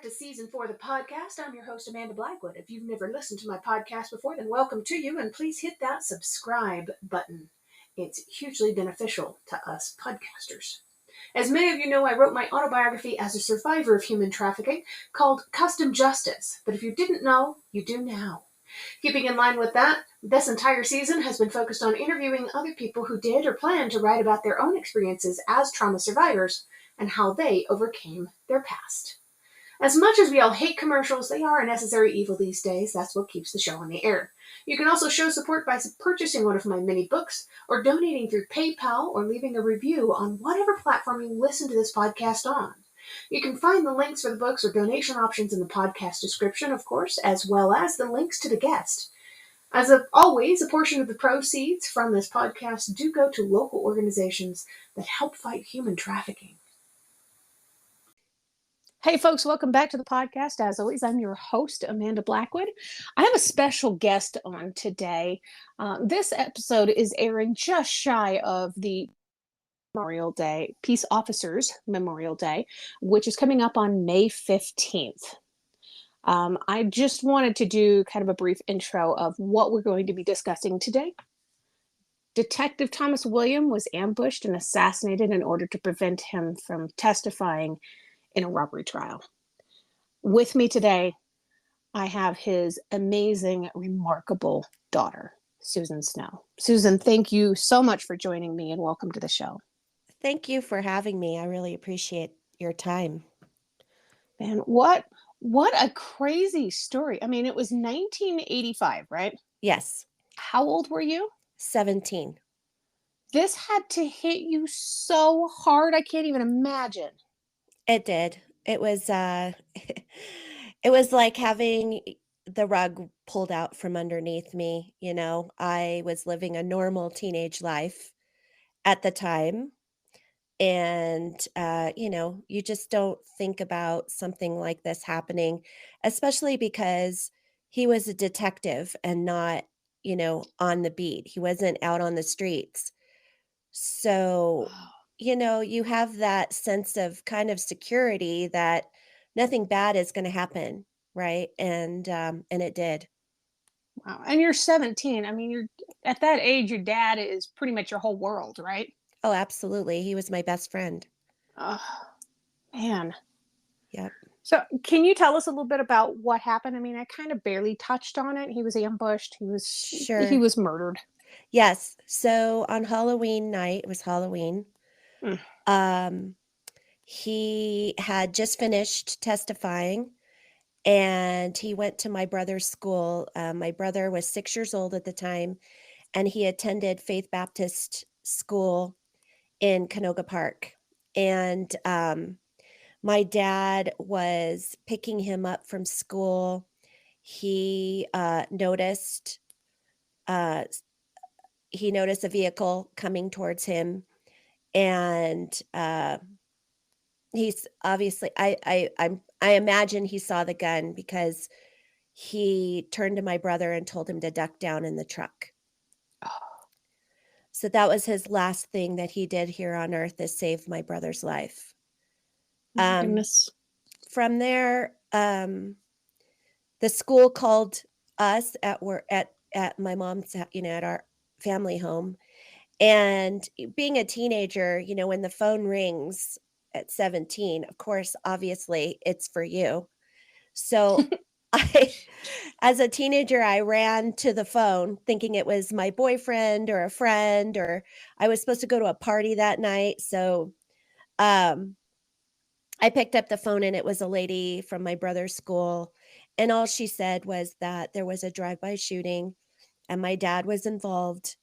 to Season 4 of the podcast. I'm your host, Amanda Blackwood. If you've never listened to my podcast before, then welcome to you, and please hit that subscribe button. It's hugely beneficial to us podcasters. As many of you know, I wrote my autobiography as a survivor of human trafficking called Custom Justice, but if you didn't know, you do now. Keeping in line with that, this entire season has been focused on interviewing other people who did or plan to write about their own experiences as trauma survivors and how they overcame their past. As much as we all hate commercials, they are a necessary evil these days. That's what keeps the show on the air. You can also show support by purchasing one of my mini books, or donating through PayPal, or leaving a review on whatever platform you listen to this podcast on. You can find the links for the books or donation options in the podcast description, of course, as well as the links to the guest. As always, a portion of the proceeds from this podcast do go to local organizations that help fight human trafficking. Hey folks, welcome back to the podcast. As always, I'm your host, Amanda Blackwood. I have a special guest on today. This episode is airing just shy of the Memorial Day, Peace Officers Memorial Day, which is coming up on May 15th. I just wanted to do kind of a brief intro of what we're going to be discussing today. Detective Thomas William was ambushed and assassinated in order to prevent him from testifying in a robbery trial. With me today, I have his amazing, remarkable daughter, Susan Snow. Susan, thank you so much for joining me and welcome to the show. Thank you for having me. I really appreciate your time. Man, what a crazy story. I mean, it was 1985, right? Yes. How old were you? 17. This had to hit you so hard, I can't even imagine. It did. It was it was like having the rug pulled out from underneath me. You know, I was living a normal teenage life at the time. And you just don't think about something like this happening, especially because he was a detective and not, on the beat. He wasn't out on the streets. So, you have that sense of kind of security that nothing bad is going to happen, right? And it did. Wow. And you're 17. I mean, you're at that age, your dad is pretty much your whole world, right? Oh, absolutely. He was my best friend. Oh, man. Yep. So can you tell us a little bit about what happened? I mean, I kind of barely touched on it. He was ambushed. He was murdered. Yes. So on Halloween night, it was Halloween. He had just finished testifying and he went to my brother's school. My brother was 6 years old at the time and he attended Faith Baptist School in Canoga Park. And my dad was picking him up from school. He noticed a vehicle coming towards him, and he's obviously I imagine he saw the gun because he turned to my brother and told him to duck down in the truck. So that was his last thing that he did here on earth, is save my brother's life. My goodness. From there, the school called us at my mom's, at our family home. And being a teenager, when the phone rings at 17, of course, obviously it's for you. So as a teenager, I ran to the phone thinking it was my boyfriend or a friend, or I was supposed to go to a party that night. So, I picked up the phone and it was a lady from my brother's school. And all she said was that there was a drive-by shooting and my dad was involved.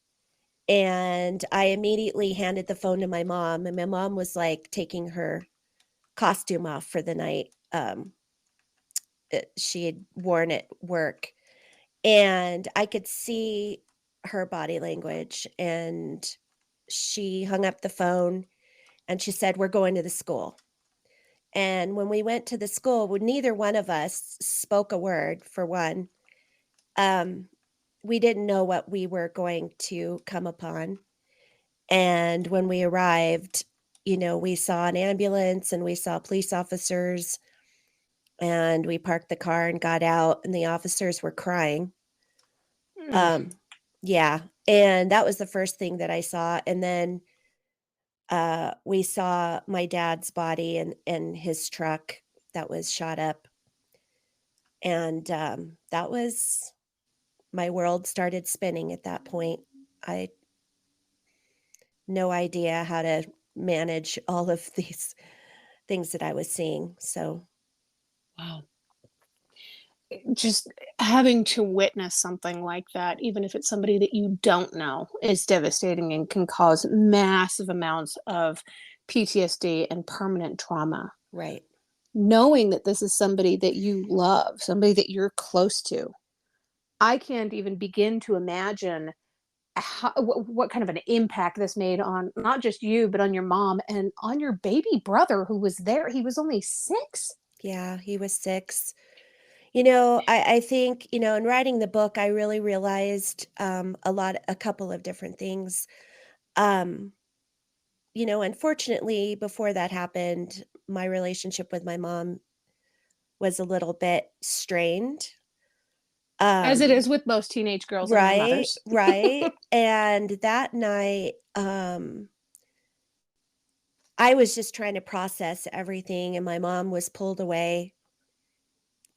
And I immediately handed the phone to my mom, and my mom was like taking her costume off for the night. She had worn at work, and I could see her body language, and she hung up the phone and she said, "We're going to the school." And when we went to the school, neither one of us spoke a word, for one. We didn't know what we were going to come upon. And when we arrived, we saw an ambulance and we saw police officers. and we parked the car and got out, and the officers were crying. Mm. Um, yeah, and that was the first thing that I saw, and then, we saw my dad's body in his truck that was shot up, and, that was my world started spinning at that point. I no idea how to manage all of these things that I was seeing, so Wow. Just having to witness something like that, even if it's somebody that you don't know, is devastating and can cause massive amounts of PTSD and permanent trauma. right. Knowing that this is somebody that you love, somebody that you're close to, I can't even begin to imagine what kind of an impact this made on not just you, but on your mom and on your baby brother who was there. He was only 6. Yeah, he was 6. I think, in writing the book, I really realized, a couple of different things. Um, Unfortunately, before that happened, my relationship with my mom was a little bit strained. As it Um, is with most teenage girls and their right, mothers. right. And that night, I was just trying to process everything, and my mom was pulled away,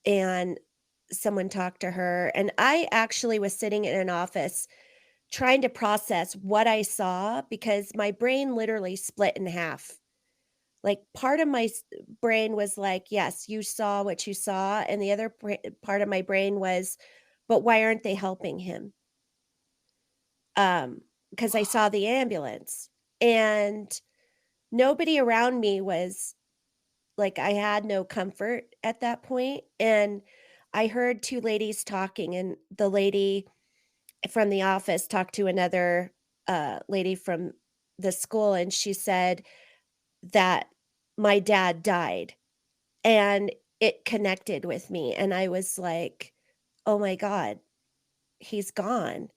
and someone talked to her. And I actually was sitting in an office trying to process what I saw because my brain literally split in half. Like, part of my brain was like, "Yes, you saw what you saw," and the other part of my brain was, "But why aren't they helping him?" Because I saw the ambulance, and nobody around me was like, I had no comfort at that point, and I heard 2 ladies talking, and the lady from the office talked to another, lady from the school, and she said that my dad died, and it connected with me, and I was like, "Oh my god, he's gone."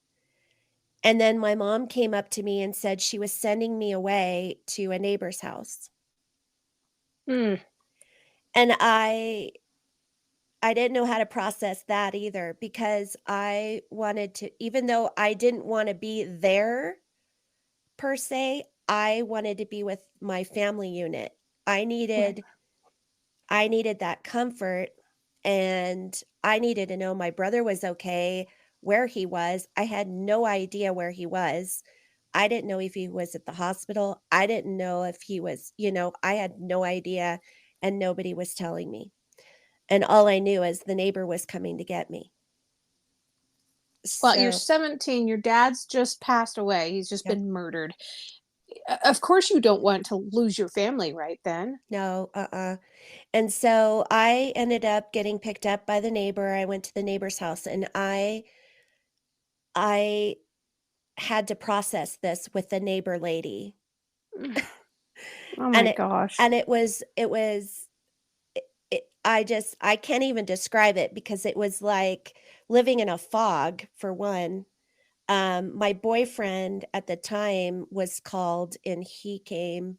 And then my mom came up to me and said she was sending me away to a neighbor's house, Mm. and I didn't know how to process that either because I wanted to, even though I didn't wanna be there per se, I wanted to be with my family unit. I Right. needed I needed that comfort, and I needed to know my brother was okay, where he was. I had no idea where he was. I didn't know if he was at the hospital. I didn't know if he was, I had no idea, and nobody was telling me. And all I knew is the neighbor was coming to get me. Well, you're So, 17, your dad's just passed away. He's just yep. been murdered. Of course you don't want to lose your family right then. No, And so I ended up getting picked up by the neighbor. I went to the neighbor's house, and I had to process this with the neighbor lady. Oh And my it gosh. and I can't even describe it because it was like living in a fog for one. My boyfriend at the time was called, and he came,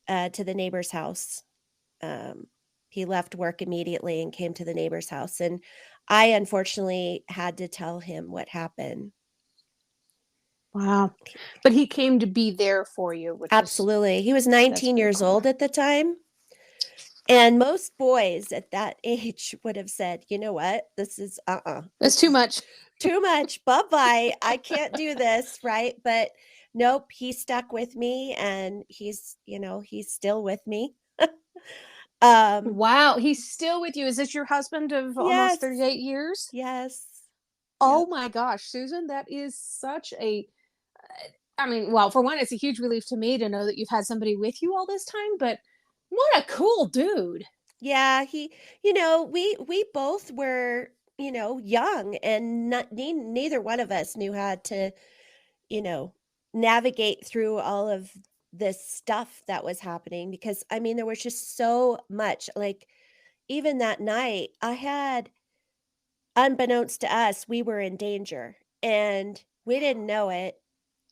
to the neighbor's house. Um, he left work immediately and came to the neighbor's house, and I unfortunately had to tell him what happened. Wow. But he came to be there for you, which is Absolutely. He was that's 19 pretty years cool. old at the time, and most boys at that age would have said, "You know what? That's This too is much. too much. Bye-bye. I can't do this," right? But nope, he stuck with me, and he's still with me. Um, Wow, he's still with you. Is this your husband of almost yes. 38 years? Yes. Oh Yep. my gosh, Susan, that is such a I mean, well, for one, it's a huge relief to me to know that you've had somebody with you all this time, but what a cool dude. Yeah, we both were, young, and neither one of us knew how to, you know, navigate through all of this stuff that was happening because I mean there was just so much. Like, even that night, I had, unbeknownst to us, we were in danger, and we didn't know it.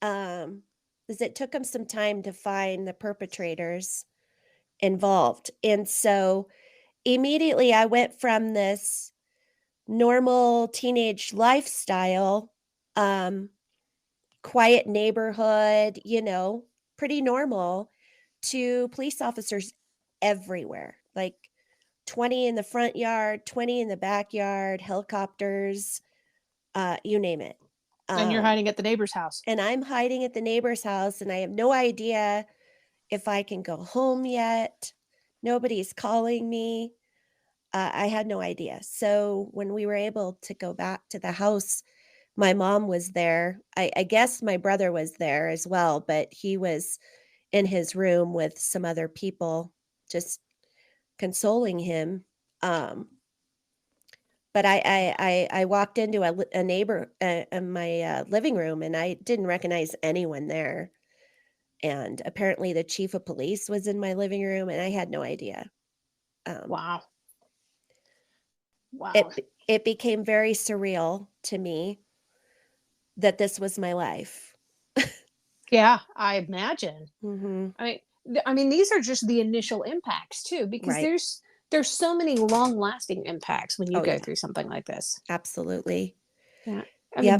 Because it took them some time to find the perpetrators involved. And so immediately I went from this normal teenage lifestyle, quiet neighborhood, pretty normal, to police officers everywhere. Like 20 in the front yard, 20 in the backyard, helicopters, you name it. And you're hiding at the neighbor's house. And I'm hiding at the neighbor's house, and I have no idea if I can go home yet. Nobody's calling me. I had no idea. So when we were able to go back to the house, my mom was there. I guess my brother was there as well, but he was in his room with some other people, just consoling him. But I walked into a neighbor in my living room, and I didn't recognize anyone there. And apparently, the chief of police was in my living room, and I had no idea. Wow. Wow. It became very surreal to me that this was my life. Yeah, I imagine. Mm-hmm. I mean, these are just the initial impacts too, because Right. there's so many long-lasting impacts when you Oh, go yeah. through something like this. Absolutely. Yeah. I mean, Yep.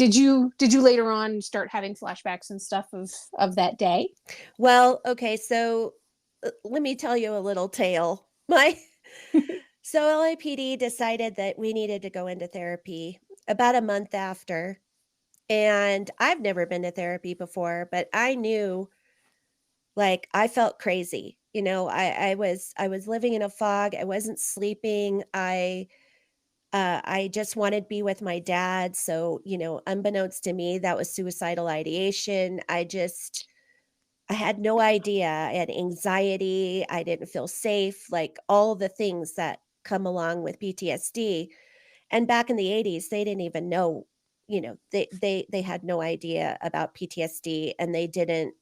did you later on start having flashbacks and stuff of that day? Well, okay, so let me tell you a little tale. So LAPD decided that we needed to go into therapy about a month after. And I've never been to therapy before, but I knew, like, I felt crazy. I was living in a fog. I wasn't sleeping. I just wanted to be with my dad. So, unbeknownst to me, that was suicidal ideation. I had no idea. I had anxiety. I didn't feel safe, like all the things that come along with PTSD. And back in the 80s, they didn't even know, they had no idea about PTSD, and they didn't,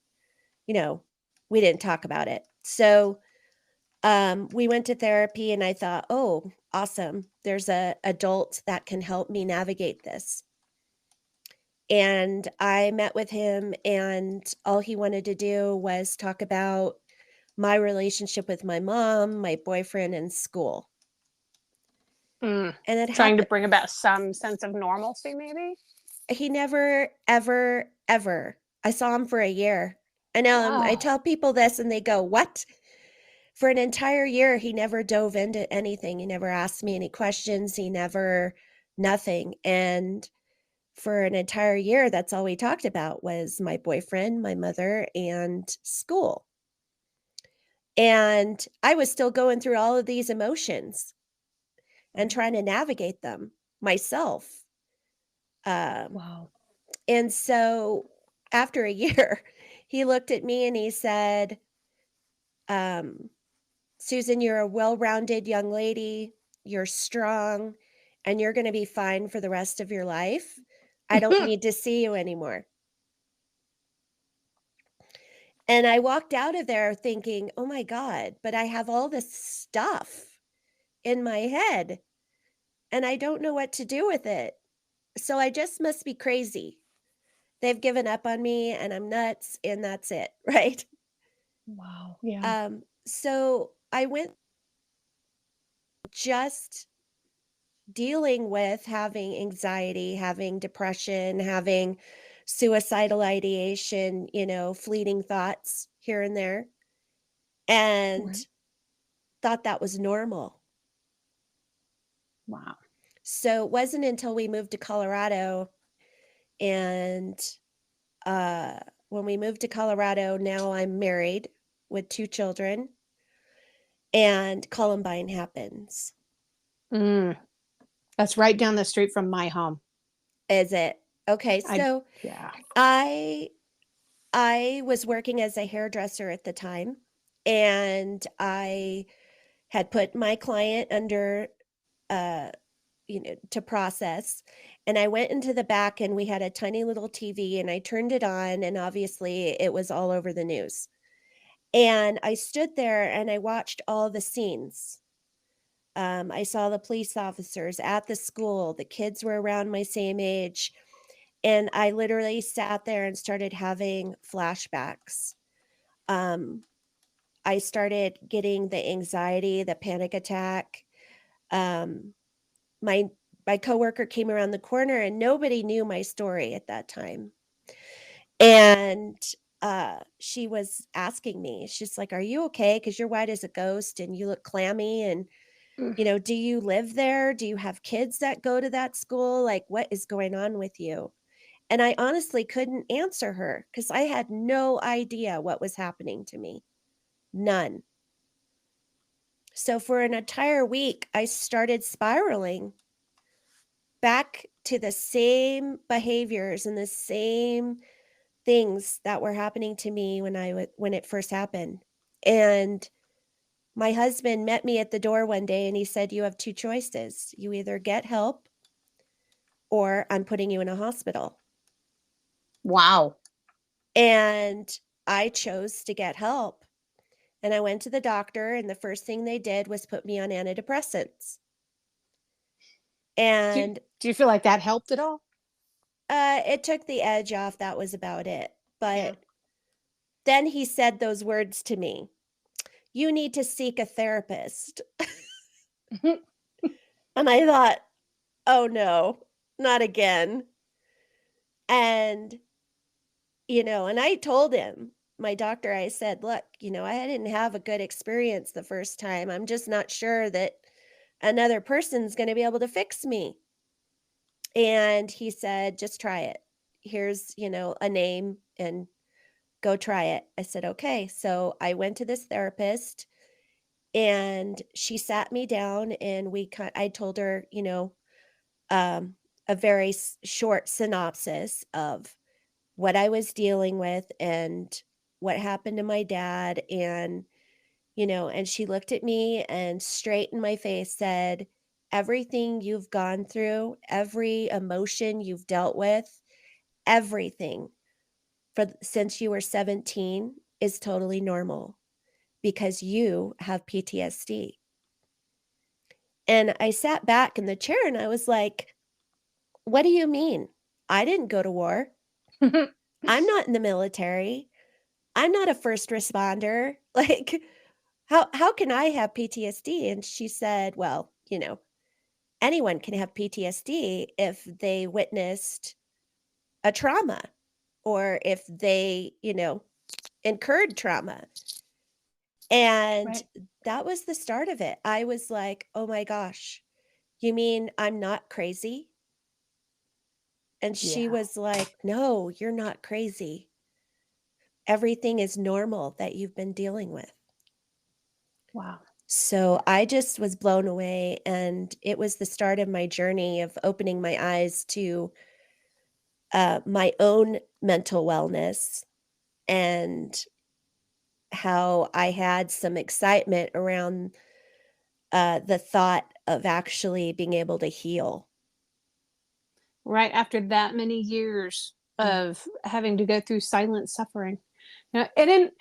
we didn't talk about it. So we went to therapy, and I thought, oh, awesome. There's a adult that can help me navigate this. And I met with him, and all he wanted to do was talk about my relationship with my mom, my boyfriend, and school. Mm. And it Trying to happened. bring about some sense of normalcy, maybe? He never, ever, ever. I saw him for a year. I know. I Wow. tell people this, and they go, "What?" For an entire year, he never dove into anything. He never asked me any questions. He never, nothing. And for an entire year, that's all we talked about was my boyfriend, my mother, and school. And I was still going through all of these emotions and trying to navigate them myself. Wow. And so after a year, he looked at me and he said, um, Susan, you're a well rounded young lady. You're strong, and you're going to be fine for the rest of your life. I don't need to see you anymore. And I walked out of there thinking, oh my God, but I have all this stuff in my head, and I don't know what to do with it. So I just must be crazy. They've given up on me, and I'm nuts, and that's it, right? Wow. Yeah. So I went just dealing with having anxiety, having depression, having suicidal ideation, fleeting thoughts here and there, and Right. thought that was normal. Wow. So it wasn't until we moved to Colorado, and uh, when we moved to Colorado, now I'm married with 2 children, and Columbine happens. Mm. That's right down the street from my home. Is it? Okay, so Yeah. I was working as a hairdresser at the time, and I had put my client under, uh, to process. And I went into the back, and we had a tiny little TV, and I turned it on, and obviously it was all over the news. And I stood there and I watched all the scenes. I saw the police officers at the school. The kids were around my same age. And I literally sat there and started having flashbacks. I started getting the anxiety, the panic attack. Um, my coworker came around the corner and nobody knew my story at that time. And she was asking me, she's like, "Are you okay? Because you're white as a ghost and you look clammy. And, Mm. do you live there? Do you have kids that go to that school? Like, what is going on with you?" And I honestly couldn't answer her because I had no idea what was happening to me. None. So for an entire week, I started spiraling back to the same behaviors and the same things that were happening to me when it first happened. And my husband met me at the door one day and he said, "You have two choices. You either get help or I'm putting you in a hospital." Wow. And I chose to get help. And I went to the doctor, and the first thing they did was put me on antidepressants. Do, And do you feel like that helped at all? it took the edge off. That was about it. Yeah. But then he said those words to me: "You need to seek a therapist." And I thought, "Oh no, not again." And, and I told him, my doctor, I said, "Look, I didn't have a good experience the first time. I'm just not sure that another person's going to be able to fix me." And he said, "Just try it. Here's, a name and go try it." I said, "Okay." So I went to this therapist and she sat me down and I told her, um, a very short synopsis of what I was dealing with and what happened to my dad. And she looked at me and straight in my face said, "Everything you've gone through, every emotion you've dealt with, everything since you were 17 is totally normal because you have PTSD." And I sat back in the chair and I was like, "What do you mean? I didn't go to war. I'm not in the military. I'm not a first responder. Like, how can I have PTSD?" And she said, "Well, anyone can have PTSD if they witnessed a trauma or if they, incurred trauma." And Right. that was the start of it. I was like, "Oh my gosh, you mean I'm not crazy?" And she Yeah. was like, "No, you're not crazy. Everything is normal that you've been dealing with." Wow. So I just was blown away. And it was the start of my journey of opening my eyes to my own mental wellness and how I had some excitement around the thought of actually being able to heal. Right after that many years Mm. of having to go through silent suffering. And then,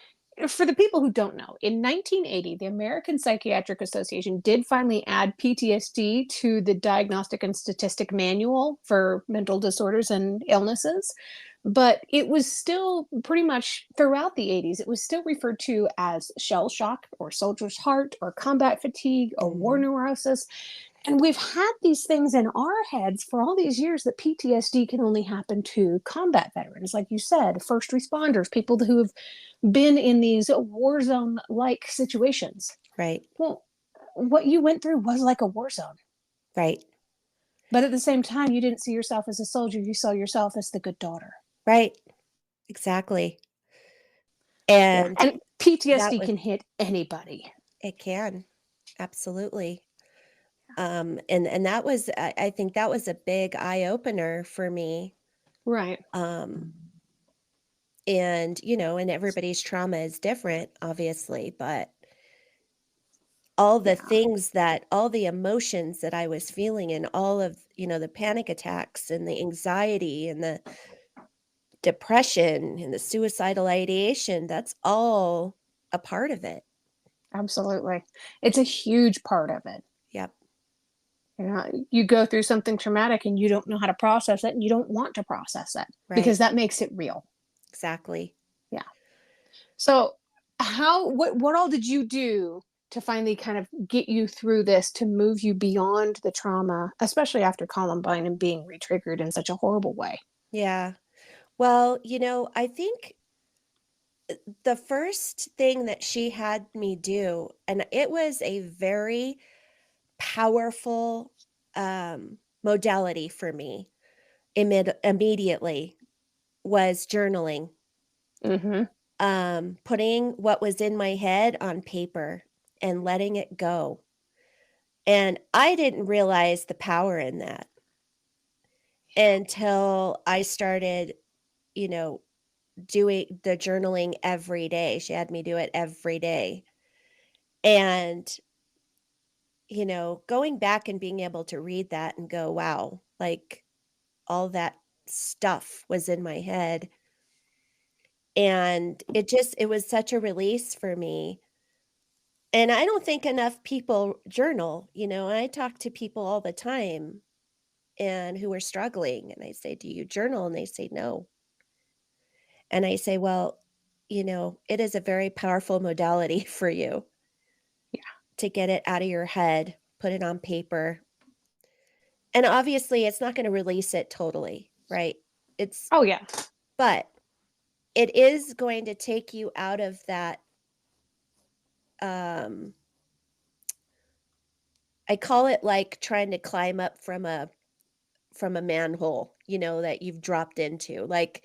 for the people who don't know, in 1980, the American Psychiatric Association did finally add PTSD to the Diagnostic and Statistic Manual for mental disorders and illnesses. But it was still pretty much throughout the 80s, it was still referred to as shell shock or soldier's heart or combat fatigue or war Mhm. neurosis. And we've had these things in our heads for all these years that PTSD can only happen to combat veterans, like you said, first responders, people who have been in these war zone like situations. Right, Well, what you went through was like a war zone. right, But at the same time, you didn't see yourself as a soldier, you saw yourself as the good daughter. right, exactly. Yeah. And And that PTSD was can hit anybody. it can, absolutely. And that was, I think that was a big eye opener for me. Right. Um, and and everybody's trauma is different, obviously, but Yeah. all the emotions that I was feeling and all of, the panic attacks and the anxiety and the depression and the suicidal ideation, that's all a part of it. Absolutely. It's a huge part of it. Yep. You go through something traumatic and you don't know how to process it and you don't want to process it Right. because that makes it real. Exactly. Yeah. So what all did you do to finally kind of get you through this, to move you beyond the trauma, especially after Columbine and being retriggered in such a horrible way. Yeah. Well, I think the first thing that she had me do, and it was a very powerful modality for me immediately, was journaling. Mm-hmm. Putting what was in my head on paper and letting it go. And I didn't realize the power in that until I started, you know, doing the journaling every day. She had me do it every day. And, going back and being able to read that and go, wow, like all that stuff was in my head. And it was such a release for me. And I don't think enough people journal, and I talk to people all the time and who are struggling, and I say, "Do you journal?" And they say, "No." And I say, "Well, it is a very powerful modality for you Yeah. to get it out of your head, put it on paper." And obviously, it's not gonna release it totally, right? It's Oh, yeah. But it is going to take you out of that, um I call it like trying to climb up from a manhole, that you've dropped into. Like,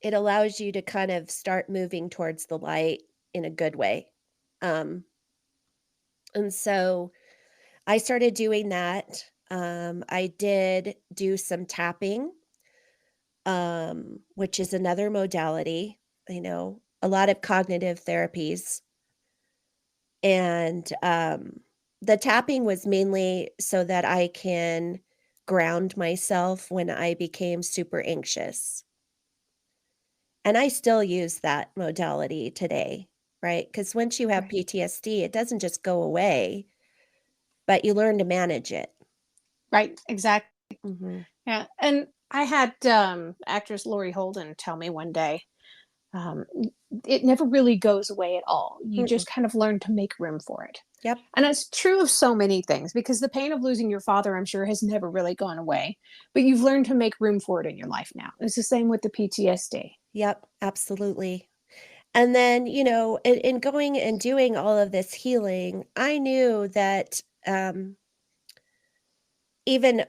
it allows you to kind of start moving towards the light in a good way. Um, and so I started doing that. I did do some tapping, which is another modality, a lot of cognitive therapies. And the tapping was mainly so that I can ground myself when I became super anxious. And I still use that modality today, right? Because once you have Right. PTSD, it doesn't just go away, but you learn to manage it. Right. Exactly. Mhm. Yeah. And I had actress Laurie Holden tell me one day, um, it never really goes away at all. You Mm-mm. just kind of learn to make room for it. Yep. And it's true of so many things, because the pain of losing your father, I'm sure, has never really gone away, but you've learned to make room for it in your life now. It's the same with the PTSD. Yep. Absolutely. And then, in going and doing all of this healing, I knew that even,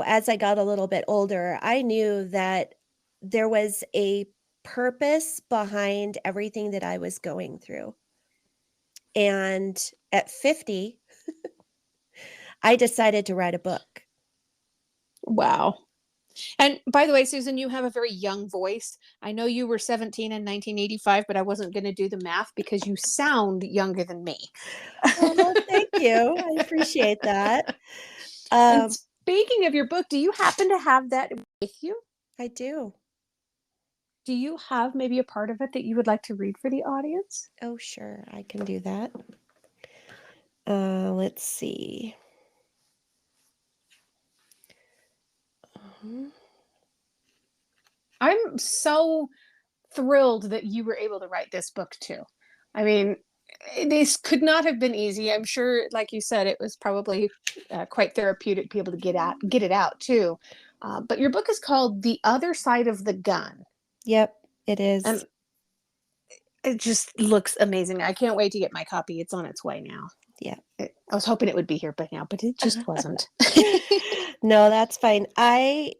as I got a little bit older, I knew that there was a purpose behind everything that I was going through. And at 50, I decided to write a book. Wow. And by the way, Susan, you have a very young voice. I know you were 17 in 1985, but I wasn't going to do the math because you sound younger than me. Oh, thank you. I appreciate that. And Um, speaking of your book, do you happen to have that with you? I do. Do you have maybe a part of it that you would like to read for the audience? Oh, sure. I can do that. Let's see. Mhm. I'm so thrilled that you were able to write this book too. I mean, this could not have been easy. I'm sure, like you said, it was probably quite therapeutic to be able to get it out too. But your book is called "The Other Side of the Gun," Yep, it is. and it just looks amazing. I can't wait to get my copy. It's on its way now. Yeah. I was hoping it would be here by now, but it just wasn't. No, that's fine. I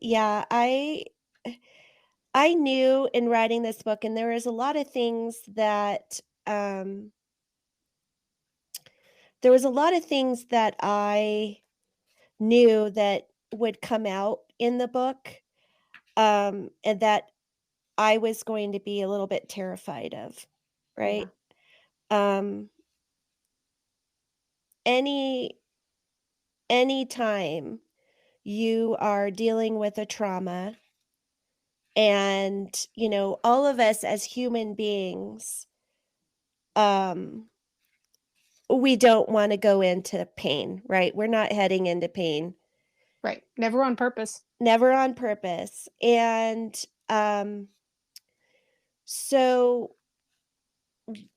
knew in writing this book, and there was a lot of things that there was a lot of things that I knew that would come out in the book, and that I was going to be a little bit terrified of, Yeah, right? Um, any Anytime you are dealing with a trauma, and all of us as human beings, um we don't want to go into pain, right? We're not heading into pain, right. Never on purpose. never on purpose. And um so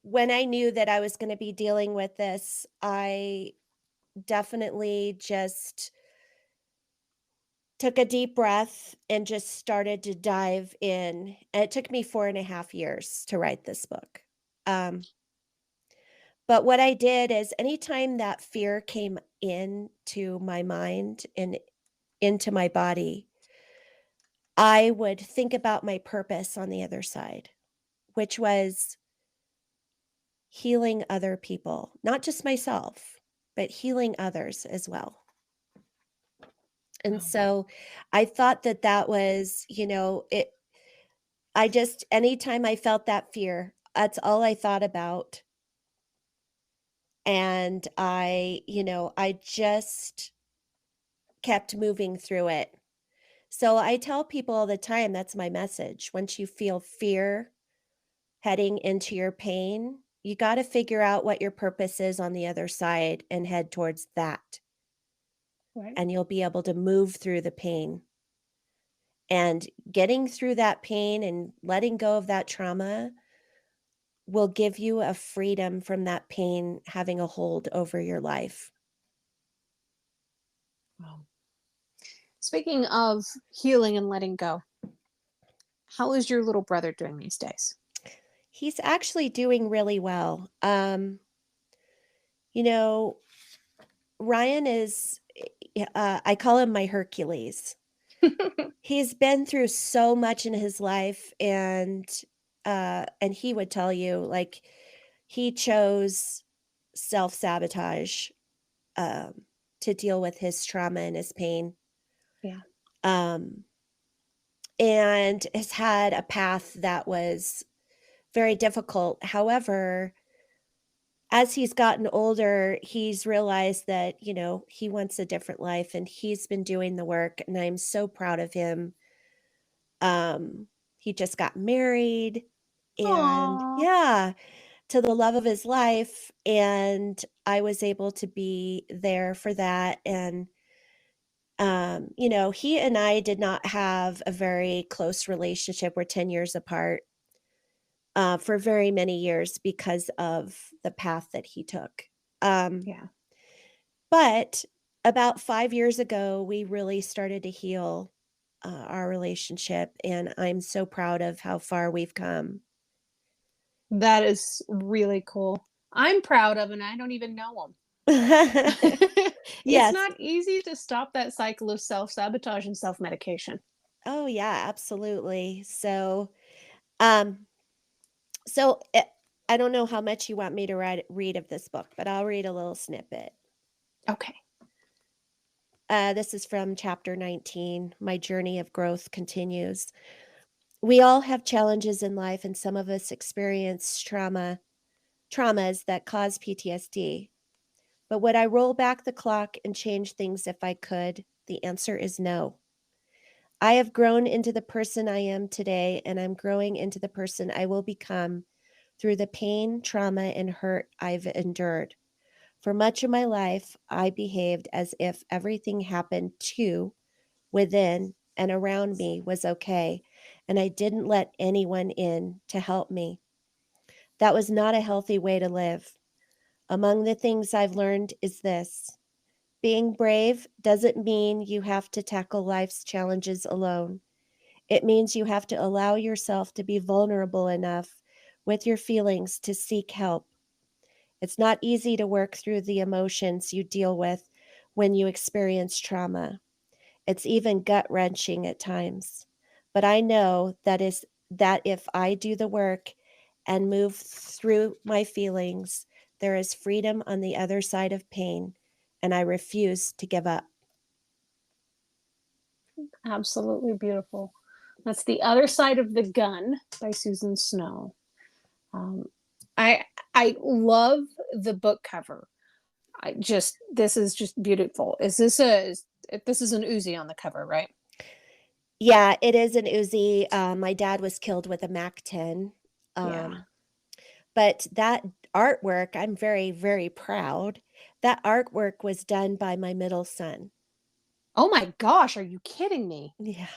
when I knew that I was going to be dealing with this, I definitely just took a deep breath and just started to dive in. And it took me 4.5 years to write this book. Um, but what I did is anytime that fear came into my mind and into my body, I would think about my purpose on the other side, which was healing other people, not just myself, but healing others as well. And so I thought that that was, anytime I felt that fear, that's all I thought about. And I just kept moving through it. So I tell people all the time, that's my message. Once you feel fear heading into your pain, you got to figure out what your purpose is on the other side and head towards that. Right. And you'll be able to move through the pain. And getting through that pain and letting go of that trauma will give you a freedom from that pain having a hold over your life. Wow. Speaking of healing and letting go, how is your little brother doing these days? He's actually doing really well. You know, Ryan is, I call him my Hercules. He's been through so much in his life, and he would tell you, like, he chose self-sabotage to deal with his trauma and his pain. Yeah. And has had a path that was very difficult. However, as he's gotten older, he's realized that, he wants a different life, and he's been doing the work, and I'm so proud of him. He just got married, and Aww. yeah, to the love of his life, and I was able to be there for that. And he and I did not have a very close relationship. We're 10 years apart for very many years because of the path that he took. Yeah. But about 5 years ago, we really started to heal our relationship, and I'm so proud of how far we've come. That is really cool. I'm proud of, and I don't even know him. It's Yes. not easy to stop that cycle of self-sabotage and self-medication. Oh, yeah, absolutely. Um, so I don't know how much you want me to read of this book, but I'll read a little snippet. Okay. This is from chapter 19. My journey of growth continues. We all have challenges in life, and some of us experience traumas that cause PTSD. But would I roll back the clock and change things if I could? The answer is no. I have grown into the person I am today, and I'm growing into the person I will become through the pain, trauma, and hurt I've endured. For much of my life, I behaved as if everything happened to, within, and around me was okay, and I didn't let anyone in to help me. That was not a healthy way to live. Among the things I've learned is this: being brave doesn't mean you have to tackle life's challenges alone. It means you have to allow yourself to be vulnerable enough with your feelings to seek help. It's not easy to work through the emotions you deal with when you experience trauma. It's even gut-wrenching at times. But I know that if I do the work and move through my feelings, there is freedom on the other side of pain, and I refuse to give up. Absolutely beautiful. That's The Other Side of the Gun by Susan Snow. Um, I I love the book cover. This is just beautiful. This is an Uzi on the cover, right? Yeah, it is an Uzi. My dad was killed with a MAC-10. Yeah. But that artwork, I'm very, very proud. That artwork was done by my middle son. Oh my gosh, are you kidding me? Yeah.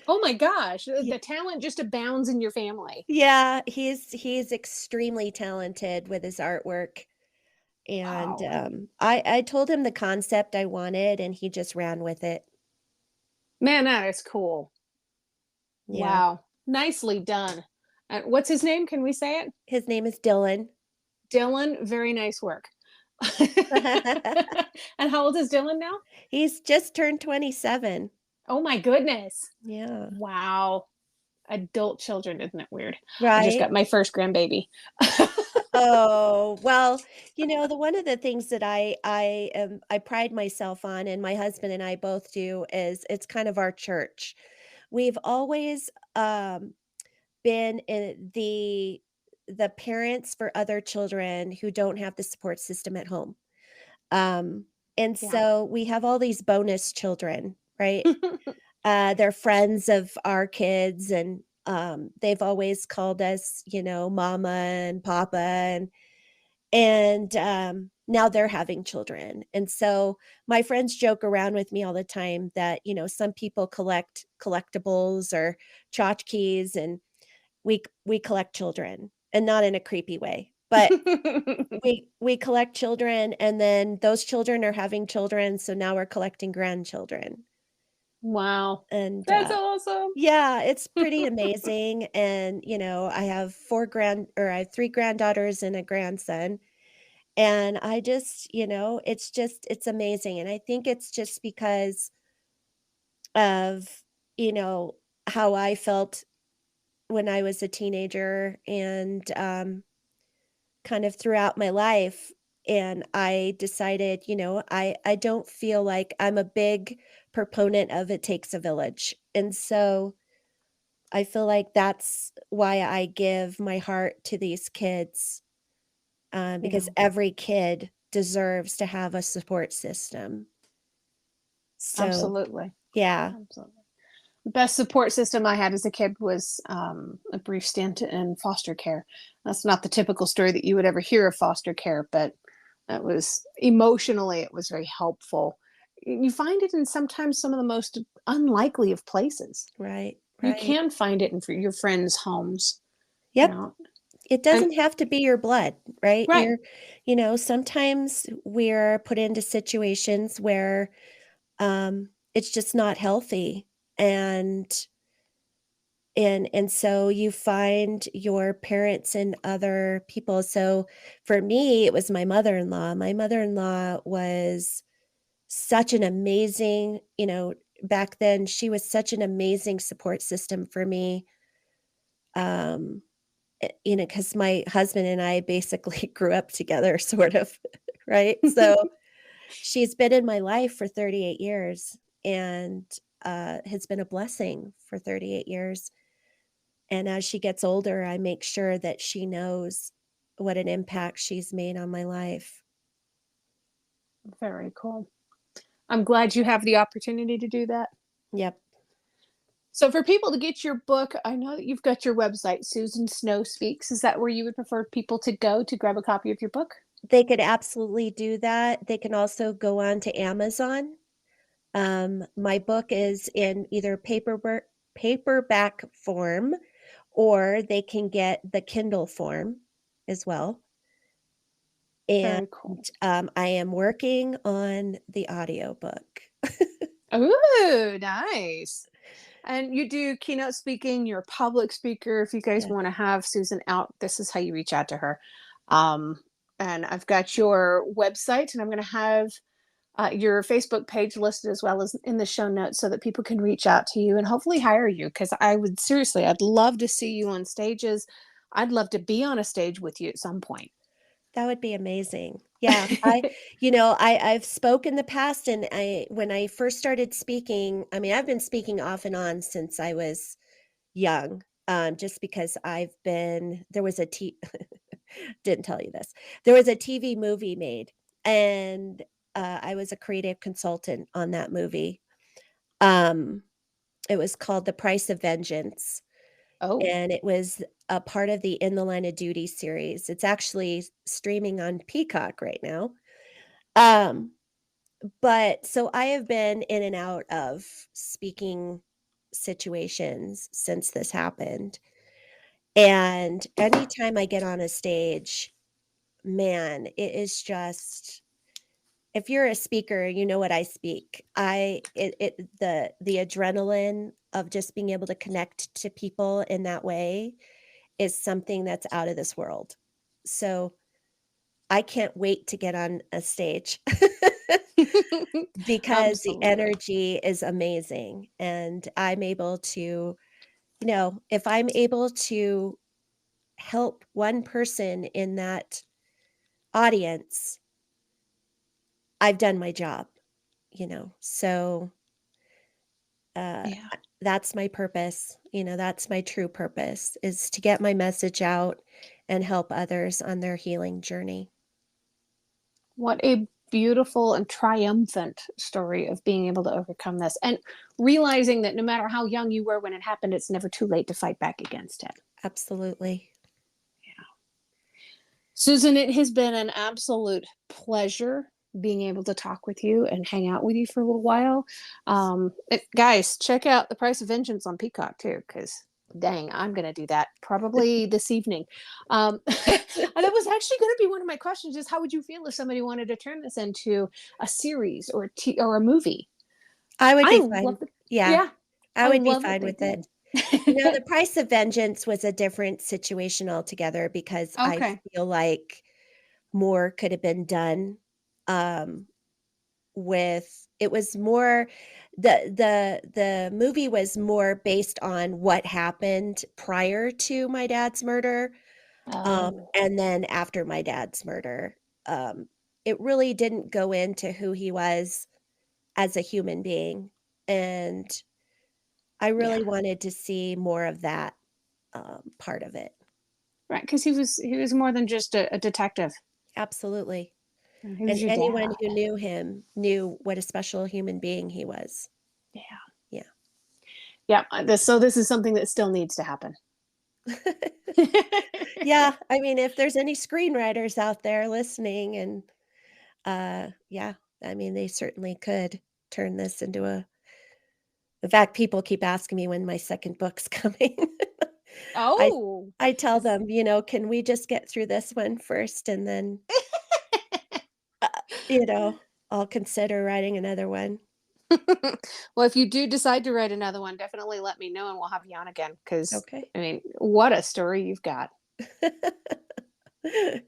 Oh my gosh, Ye the talent just abounds in your family. Yeah, he's extremely talented with his artwork, and, Wow. I told him the concept I wanted, and he just ran with it. Man, that is cool. Yeah. Wow. Nicely done. What's his name? Can we say it? His name is Dylan. Dylan. Very nice work. And how old is Dylan now? He's just turned 27. Oh my goodness. Yeah. Wow. Adult children, isn't it weird? I just Right? got my first grandbaby. Oh, well, the one of the things that I pride myself on, and my husband and I both do, is it's kind of our church. We've always, been in the parents for other children who don't have the support system at home. Um, and Yeah. so we have all these bonus children, right? They're friends of our kids, and they've always called us, mama and papa, and now they're having children. And so my friends joke around with me all the time that, some people collect collectibles or tchotchkes, and we collect children, and not in a creepy way, but we collect children, and then those children are having children, so now we're collecting grandchildren. Wow. And, That's awesome. yeah, it's pretty amazing, and, I have 3 granddaughters and a grandson, and I just, it's amazing, and I think it's just because of, you know, how I felt when I was a teenager, and, kind of throughout my life, and I decided, I don't feel like I'm a big proponent of it takes a village, and so I feel like that's why I give my heart to these kids, because Yeah, every kid deserves to have a support system. So, absolutely. yeah, Absolutely. The best support system I had as a kid was a brief stint in foster care. That's not the typical story that you would ever hear of foster care, but it was emotionally, it was very helpful. You find it in sometimes some of the most unlikely of places. right, You right. can find it in your friends' homes, you Yep. know. It And doesn't have to be your blood, right? right, Sometimes we're put into situations where it's just not healthy, and so you find your parents and other people. So for me, it was my mother-in-law. My mother-in-law was such an amazing, back then she was such an amazing support system for me. Um, because my husband and I basically grew up together, sort of, right? So she's been in my life for 38 years, and has been a blessing for 38 years. And as she gets older, I make sure that she knows what an impact she's made on my life. very cool. I'm glad you have the opportunity to do that. Yep. So for people to get your book, I know that you've got your website, Susan Snow Speaks. Is that where you would prefer people to go to grab a copy of your book? They could absolutely do that. They can also go on to Amazon. My book is in either paperback form, or they can get the Kindle form as well. And Very cool. I am working on the audiobook. Ooh, nice. And you do keynote speaking, you're a public speaker. If you guys Yeah. want to have Susan out, this is how you reach out to her. Um, and I've got your website, and I'm going to have your Facebook page listed as well as in the show notes so that people can reach out to you and hopefully hire you. Because I would seriously, I'd love to see you on stages. I'd love to be on a stage with you at some point. That would be amazing. Yeah, I've spoke in the past, and when I first started speaking, I mean, I've been speaking off and on since I was young, just because there was didn't tell you this. There was a TV movie made, and I was a creative consultant on that movie. Um, it was called The Price of Vengeance, Oh, and it was a part of the In the Line of Duty series. It's actually streaming on Peacock right now. Um, but so I have been in and out of speaking situations since this happened. And anytime I get on a stage, man, it is just, if you're a speaker, you know what I speak. The adrenaline of just being able to connect to people in that way is something that's out of this world. So I can't wait to get on a stage because the Absolutely. energy is amazing. And I'm able to, if I'm able to help one person in that audience, I've done my job, So Yeah. that's my purpose. That's my true purpose, is to get my message out and help others on their healing journey. What a beautiful and triumphant story of being able to overcome this and realizing that no matter how young you were when it happened, it's never too late to fight back against it. Absolutely. Susan, it has been an absolute pleasure being able to talk with you and hang out with you for a little while. Guys, check out The Price of Vengeance on Peacock too, because dang, I'm going to do that probably this evening. That was actually going to be one of my questions: is how would you feel if somebody wanted to turn this into a series or a movie? I would I be love fine. the, Yeah, yeah, I I would be love what fine they with it. did. The Price of Vengeance was a different situation altogether because I Okay. feel like more could have been done. Um, with it was more the movie was more based on what happened prior to my dad's murder, Oh, and then after my dad's murder. Um, it really didn't go into who he was as a human being, and I yeah, really wanted to see more of that part of it. right. Because he was more than just a detective. Absolutely. He was And your anyone dad. who knew him knew what a special human being he was. Yeah. Yeah. Yeah. So this is something that still needs to happen. Yeah, I mean, if there's any screenwriters out there listening, and yeah, I mean, they certainly could turn this into a in fact, people keep asking me when my second book's coming. I Oh, I tell this- them, "Can we just get through this one first, and then, uh, you know, I'll consider writing another one." well, if you do decide to write another one, definitely let me know and we'll have you on again. Because Okay. I mean, what a story you've got, I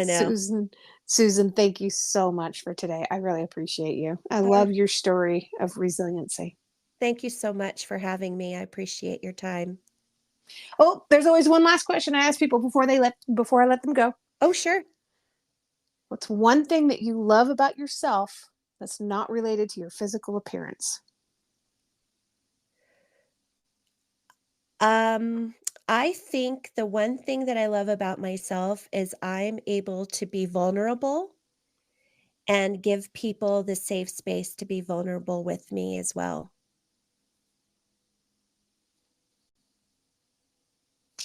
know. Susan. Susan, thank you so much for today. I really appreciate you. I Uh, love your story of resiliency. Thank you so much for having me. I appreciate your time. Oh, there's always one last question I ask people before I let them go. Oh, sure. What's one thing that you love about yourself that's not related to your physical appearance? Um, I think the one thing that I love about myself is I'm able to be vulnerable and give people the safe space to be vulnerable with me as well.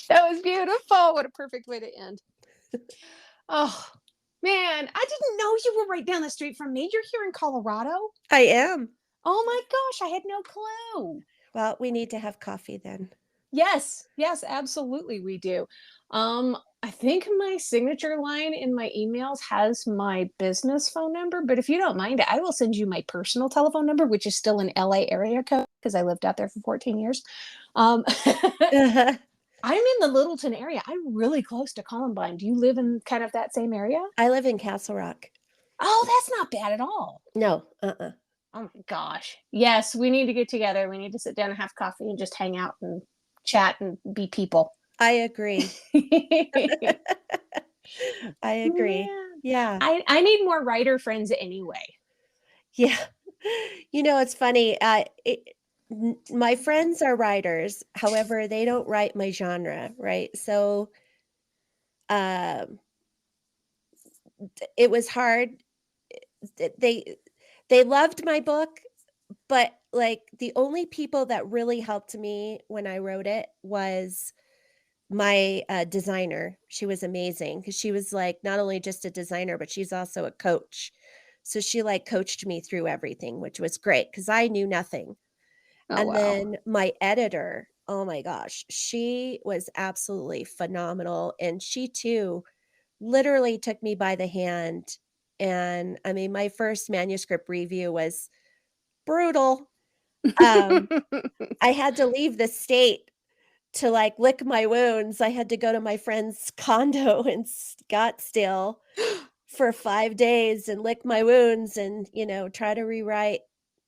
That was beautiful. What a perfect way to end. Oh, man, I didn't know you were right down the street from me. You're here in Colorado? I am. Oh my gosh, I had no clue. Well, we need to have coffee then. Yes, yes, absolutely we do. I think my signature line in my emails has my business phone number, but if you don't mind, I will send you my personal telephone number, which is still an LA area code because I lived out there for 14 years. Um, I'm in the Littleton area. I'm really close to Columbine. Do you live in kind of that same area? I live in Castle Rock. Oh, that's not bad at all. No, Oh my gosh. Yes, we need to get together. We need to sit down and have coffee and just hang out and chat and be people. I agree. Man, I agree. Yeah. I need more writer friends anyway. Yeah. It's funny. My friends are writers. However, they don't write my genre, right? So, um, it was hard. They loved my book, but like the only people that really helped me when I wrote it was my designer. She was amazing because she was like not only just a designer, but she's also a coach. So she like coached me through everything, which was great because I knew nothing. Oh, And wow. then my editor, oh my gosh, she was absolutely phenomenal, and she too literally took me by the hand, and, I mean, my first manuscript review was brutal. Um, I had to leave the state to, like, lick my wounds. I had to go to my friend's condo in Scottsdale for 5 days and lick my wounds and, try to rewrite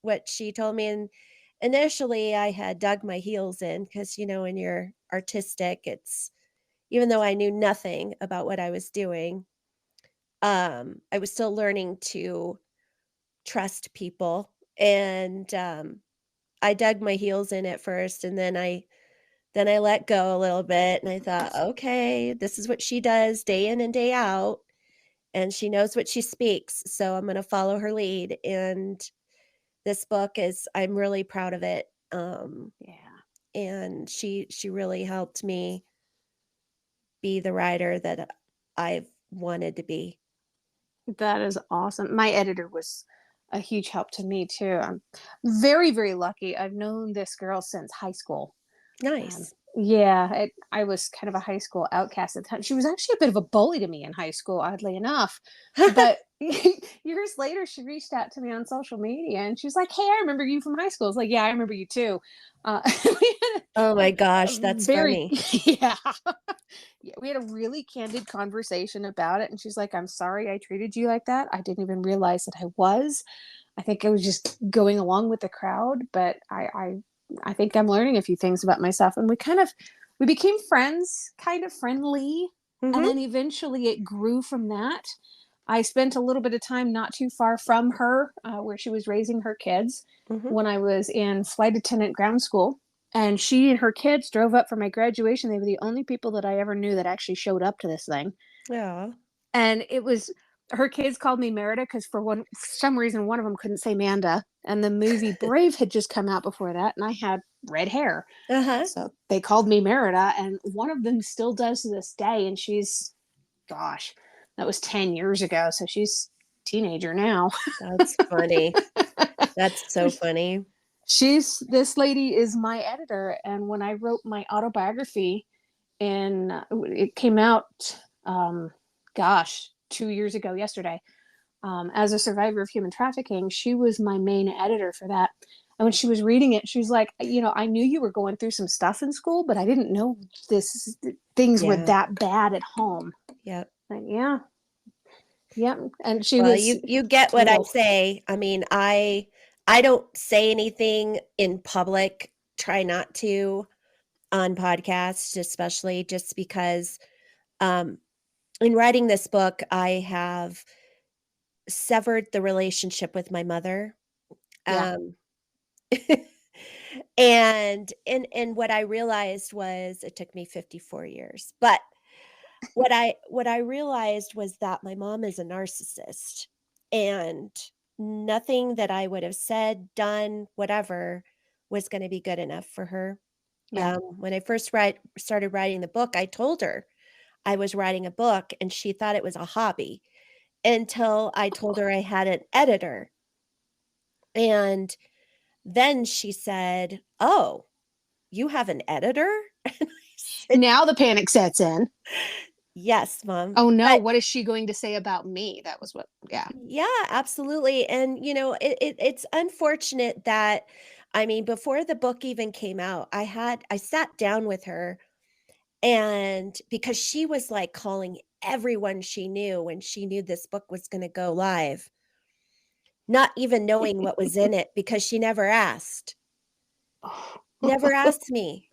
what she told me, and initially, I had dug my heels in because, when you're artistic, it's even though I knew nothing about what I was doing, I was still learning to trust people, and, I dug my heels in at first, and then I let go a little bit, and I thought, "Okay, this is what she does day in and day out, and she knows what she speaks, so I'm gonna follow her lead," and this book is I'm really proud of it, Yeah. and she really helped me be the writer that I've wanted to be. That is awesome. My editor was a huge help to me too. I'm very, very lucky. I've known this girl since high school. Um, Nice. yeah, I was kind of a high school outcast at the time. She was actually a bit of a bully to me in high school, oddly enough. But years later, she reached out to me on social media and she was like, "Hey, I remember you from high school." It's like, "Yeah, I remember you too." We had Oh my a gosh, that's very, funny. yeah, yeah, we had a really candid conversation about it. And she's like, "I'm sorry I treated you like that. I didn't even realize that I was. I think I was just going along with the crowd, but I think I'm learning a few things about myself." And we became friends, kind of friendly, and Mhm, then eventually it grew from that. I spent a little bit of time not too far from her, where she was raising her kids, mhm. when I was in flight attendant ground school. And she and her kids drove up for my graduation. They were the only people that I ever knew that actually showed up to this thing. Yeah. And it was her kids called me Merida because for some reason one of them couldn't say Manda, and the movie Brave had just come out before that, and I had red hair, Uh-huh. so they called me Merida, and one of them still does to this day, and she's, gosh, that was 10 years ago, so she's a teenager now. That's funny. That's so But funny. this lady is my editor, and when I wrote my autobiography, and it came out, um, gosh, 2 years ago yesterday, as a survivor of human trafficking, she was my main editor for that. And when she was reading it, she was like, "I knew you were going through some stuff in school, but I didn't know things were Yeah, that bad at home." yep. Like, yeah, yeah. And she Well, was you get what I total. say. I mean, I don't say anything in public, try not to on podcasts, especially just because, um, in writing this book, I have severed the relationship with my mother, Yeah. um, and what I realized was it took me 54 years, but what I realized was that my mom is a narcissist, and nothing that I would have said, done, whatever, was gonna be good enough for her. Yeah. When I first started writing the book, I told her I was writing a book, and she thought it was a hobby until I told her I had an editor, and then she said, "Oh, you have an editor?" And I said, Now the panic sets in. "Yes, mom." Oh no, But what is she going to say about me? That was what, yeah. yeah, absolutely, and, it's unfortunate that I mean, before the book even came out, I sat down with her, and because she was, like, calling everyone she knew when she knew this book was gonna go live, not even knowing what was in it because she never asked me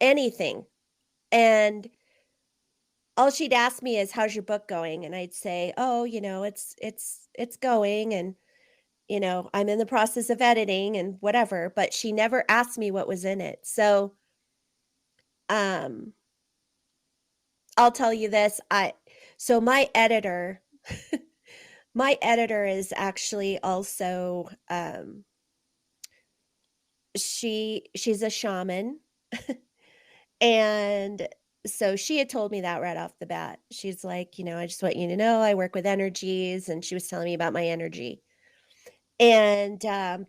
anything, and all she'd ask me is, "How's your book going?" And I'd say, "Oh, it's going, and I'm in the process of editing and whatever," but she never asked me what was in it. So, um, I'll tell you this, I so my editor is actually also, she's a shaman, and so she had told me that right off the bat. She's like, "I just want you to know I work with energies," and she was telling me about my energy. And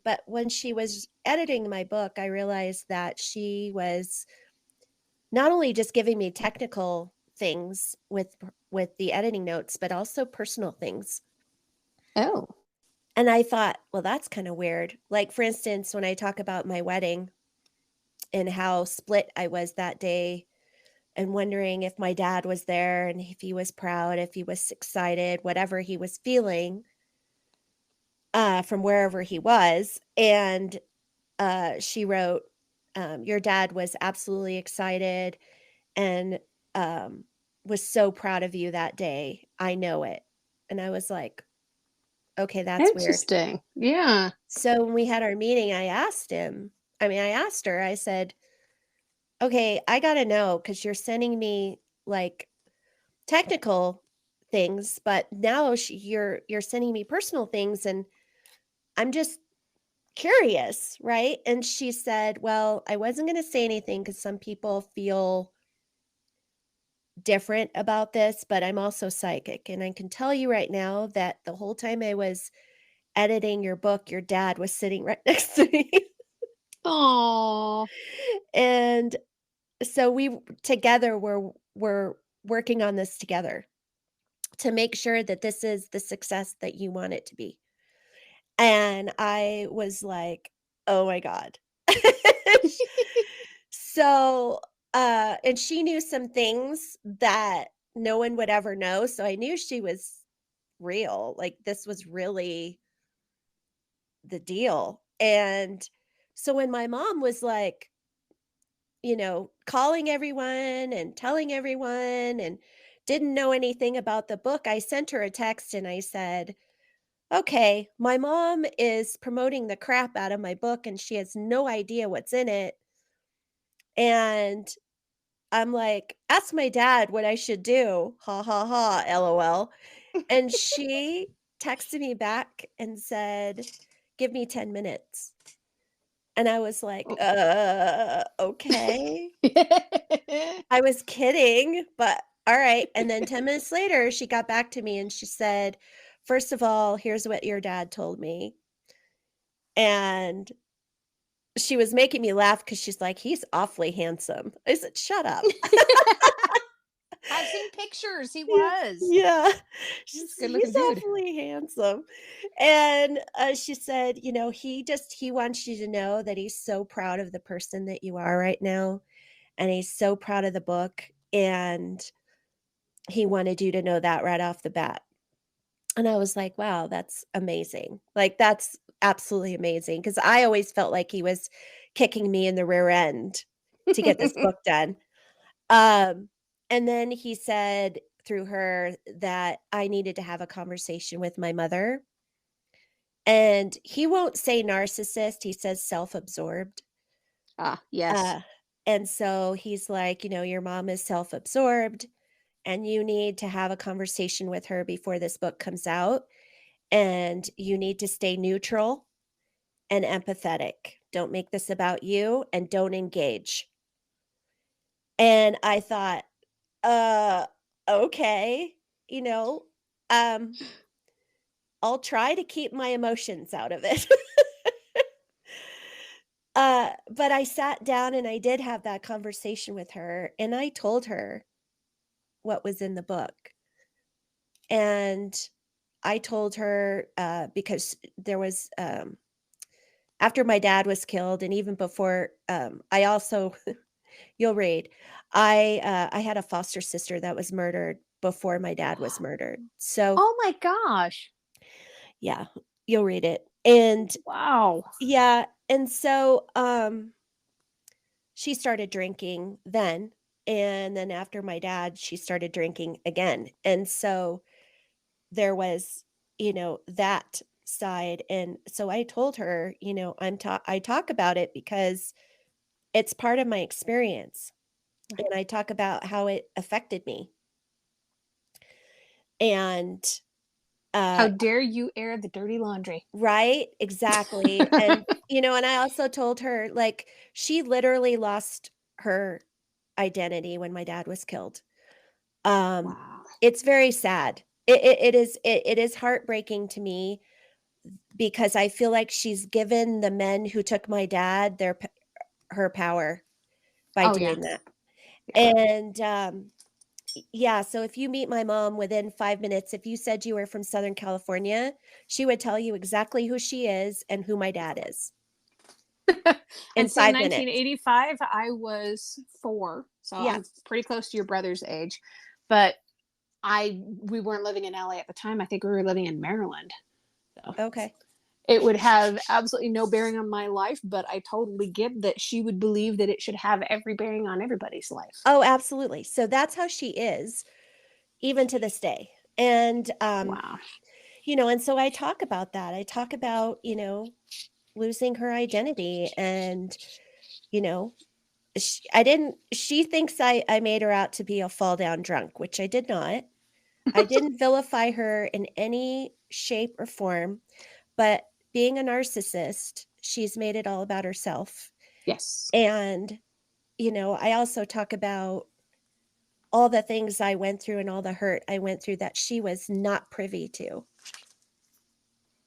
but when she was editing my book, I realized that she was not only just giving me technical things with the editing notes, but also personal things. Oh. And I thought, well, that's kind of weird. Like, for instance, when I talk about my wedding and how split I was that day, and wondering if my dad was there and if he was proud, if he was excited, whatever he was feeling from wherever he was. And she wrote, your dad was absolutely excited and was so proud of you that day. I know it. And I was like, okay, that's weird. Interesting. Yeah. So when we had our meeting, I asked her, I said, okay, I got to know because you're sending me like technical things, but now you're sending me personal things and I'm just curious, right? And she said, well, I wasn't going to say anything because some people feel different about this, but I'm also psychic. And I can tell you right now that the whole time I was editing your book, your dad was sitting right next to me. Oh. And so we together we're working on this together to make sure that this is the success that you want it to be. And I was like, oh my God. So, and she knew some things that no one would ever know. So I knew she was real. Like this was really the deal. And so when my mom was like, calling everyone and telling everyone and didn't know anything about the book, I sent her a text and I said, okay, my mom is promoting the crap out of my book and she has no idea what's in it. And I'm like, ask my dad what I should do. Ha ha ha, LOL. And she texted me back and said, give me 10 minutes. And I was like, okay. I was kidding, but all right. And then 10 minutes later, she got back to me and she said, first of all, here's what your dad told me. And she was making me laugh because she's like, he's awfully handsome. I said, shut up. I've seen pictures. He Yeah. was. Yeah. She He's a said, good he's looking dude. awfully handsome. And she said, he wants you to know that he's so proud of the person that you are right now. And he's so proud of the book. And he wanted you to know that right off the bat. And I was like, wow, that's amazing. Like, that's absolutely amazing. Cause I always felt like he was kicking me in the rear end to get this book done. Um, and then he said through her that I needed to have a conversation with my mother. And he won't say narcissist, he says self-absorbed. Ah, yes. Uh, and so he's like, your mom is self-absorbed and you need to have a conversation with her before this book comes out. And you need to stay neutral and empathetic. Don't make this about you and don't engage. And I thought, uh, okay, you know, um, I'll try to keep my emotions out of it. But I sat down and I did have that conversation with her and I told her what was in the book. And I told her because there was after my dad was killed and even before I also you'll read I had a foster sister that was murdered before my dad was murdered. So Oh my gosh. yeah, you'll read it. And Wow. yeah, and so she started drinking then. And then after my dad, she started drinking again. And so there was, that side. And so I told her, I talk about it because it's part of my experience. Right. And I talk about how it affected me. And How uh dare you air the dirty laundry? right, exactly. And and I also told her like she literally lost her identity when my dad was killed. Um Wow. it's very sad. It is heartbreaking to me because I feel like she's given the men who took my dad her power by Oh yeah. doing that. Yeah. And yeah, so if you meet my mom within 5 minutes, if you said you were from Southern California, she would tell you exactly who she is and who my dad is in And see, in 5 minutes. 1985, I was 4, so Yeah. I'm pretty close to your brother's age. But we weren't living in LA at the time. I think we were living in Maryland. So Okay. it would have absolutely no bearing on my life, but I totally get that she would believe that it should have every bearing on everybody's life. Oh, absolutely. So that's how she is, even to this day. And Wow. and so I talk about that. I talk about, losing her identity, and she thinks I made her out to be a fall down drunk, which I did not. I didn't vilify her in any shape or form, but being a narcissist, she's made it all about herself. Yes. And, I also talk about all the things I went through and all the hurt I went through that she was not privy to.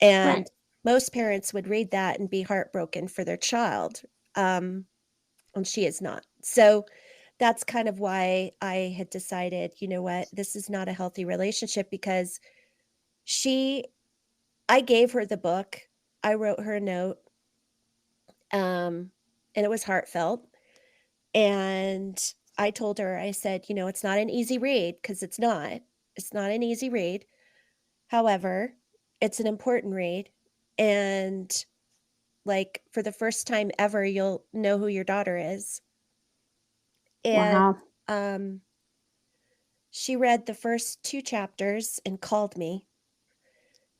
And Right. most parents would read that and be heartbroken for their child. And she is not. So that's kind of why I had decided, you know what, this is not a healthy relationship, because I gave her the book. I wrote her a note. And it was heartfelt. And I told her, I said, it's not an easy read, because it's not. It's not an easy read. However, it's an important read. And like, for the first time ever, you'll know who your daughter is. And Wow. she read the first 2 chapters and called me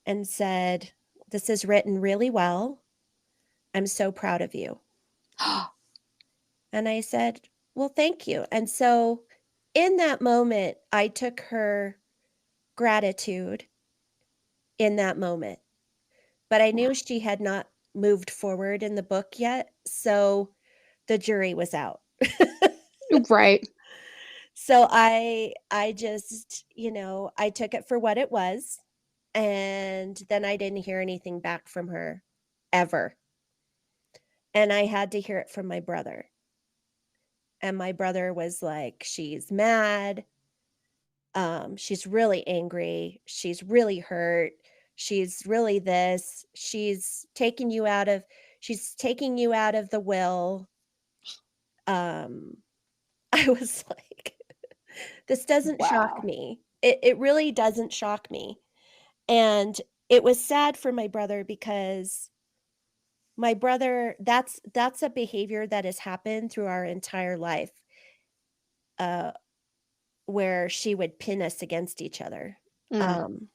and said, "This is written really well. I'm so proud of you." And I said, "Well, thank you." And so in that moment, I took her gratitude in that moment, but I knew she had not moved forward in the book yet, so the jury was out. Right. So I just, I took it for what it was, and then I didn't hear anything back from her ever. And I had to hear it from my brother. And my brother was like, "She's mad. She's really angry. She's really hurt. She's really this. She's taking you out of the will." Um, I was like, this doesn't shock Wow. me. It really doesn't shock me. And it was sad for my brother, because my brother, that's a behavior that has happened through our entire life, uh, where she would pin us against each other. Mm. Um,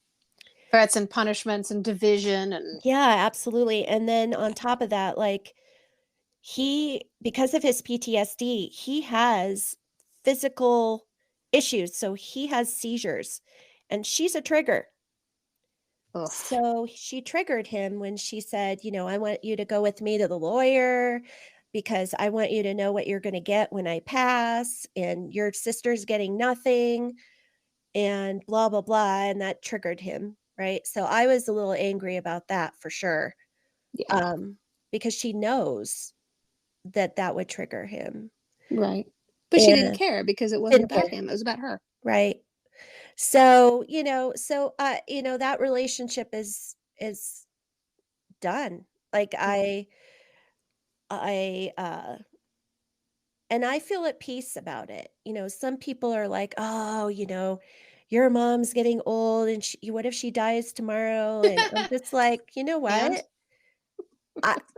Threats and punishments and division and yeah, absolutely. And then on top of that, like, because of his PTSD, he has physical issues. So he has seizures, and she's a trigger. ugh. So she triggered him when she said, "I want you to go with me to the lawyer, because I want you to know what you're going to get when I pass, and your sister's getting nothing, and blah, blah, blah." And that triggered him. Right. So I was a little angry about that for sure. Yeah. Um, because she knows that would trigger him. Right. But she didn't And care because it wasn't didn't about care. him. It was about her. Right. So, that relationship is done. Like, I and I feel at peace about it. Some people are like, "Oh, your mom's getting old, and what if she dies tomorrow?" And I'm just like, "You know And what?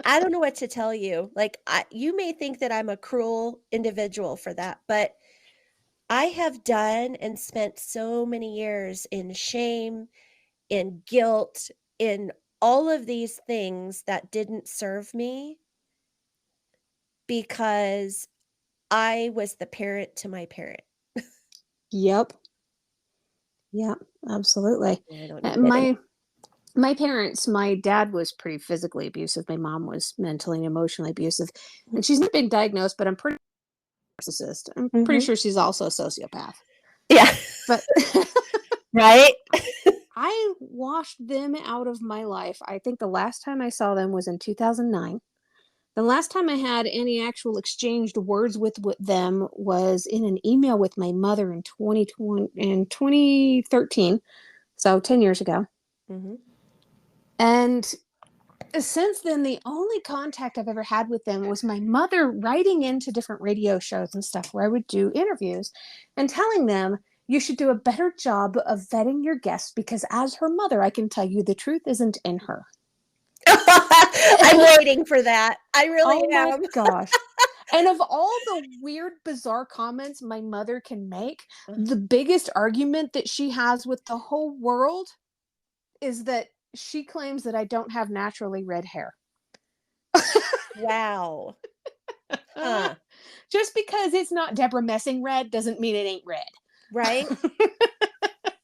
I don't know what to tell you." Like, you may think that I'm a cruel individual for that, but I have done and spent so many years in shame, in guilt, in all of these things that didn't serve me, because I was the parent to my parent. yep. Yep. Absolutely. I don't need it any. My parents, my dad was pretty physically abusive. My mom was mentally and emotionally abusive. And she's not been diagnosed, but I'm pretty narcissist. I'm pretty Mhm. sure she's also a sociopath. Yeah. But Right? I washed them out of my life. I think the last time I saw them was in 2009. The last time I had any actual exchanged words with them was in an email with my mother in 2013, so 10 years ago. Mm-hmm. And since then, the only contact I've ever had with them was my mother writing into different radio shows and stuff where I would do interviews and telling them, you should do a better job of vetting your guests because as her mother, I can tell you the truth isn't in her. I'm waiting for that. I really Oh my am. gosh. And of all the weird, bizarre comments my mother can make, the biggest argument that she has with the whole world is that she claims that I don't have naturally red hair. Wow. Huh. Just because it's not Deborah Messing red doesn't mean it ain't red. Right?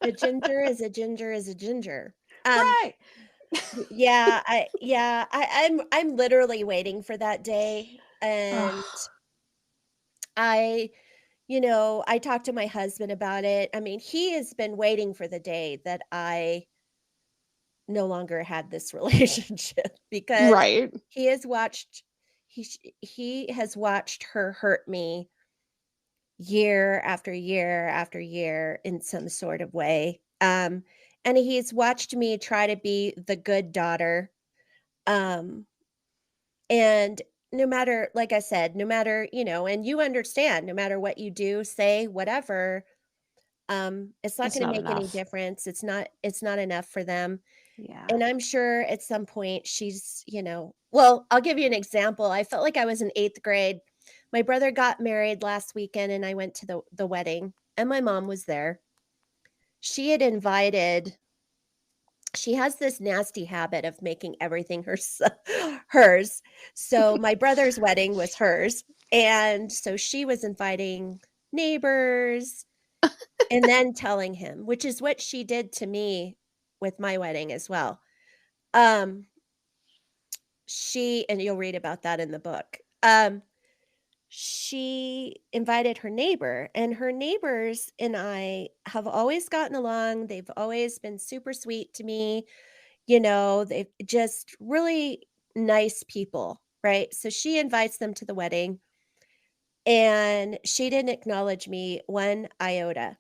A ginger is a ginger is a ginger. Right. I'm literally waiting for that day. And I I talked to my husband about it. I mean, he has been waiting for the day that I no longer had this relationship because Right. he has watched he has watched her hurt me year after year after year in some sort of way. And he's watched me try to be the good daughter. Um, and no matter, like I said, no matter, and you understand, no matter what you do, say, whatever, it's not It's going to not make any enough. difference. It's not enough for them. Yeah. And I'm sure at some point she's, well, I'll give you an example. I felt like I was in 8th grade. My brother got married last weekend and I went to the wedding and my mom was there. She had invited She has this nasty habit of making everything hers. So my brother's wedding was hers. And so she was inviting neighbors and then telling him, which is what she did to me with my wedding as well. And you'll read about that in the book. She invited her neighbor, and her neighbors and I have always gotten along. They've always been super sweet to me. They've just really nice people, right? So she invites them to the wedding, and she didn't acknowledge me one iota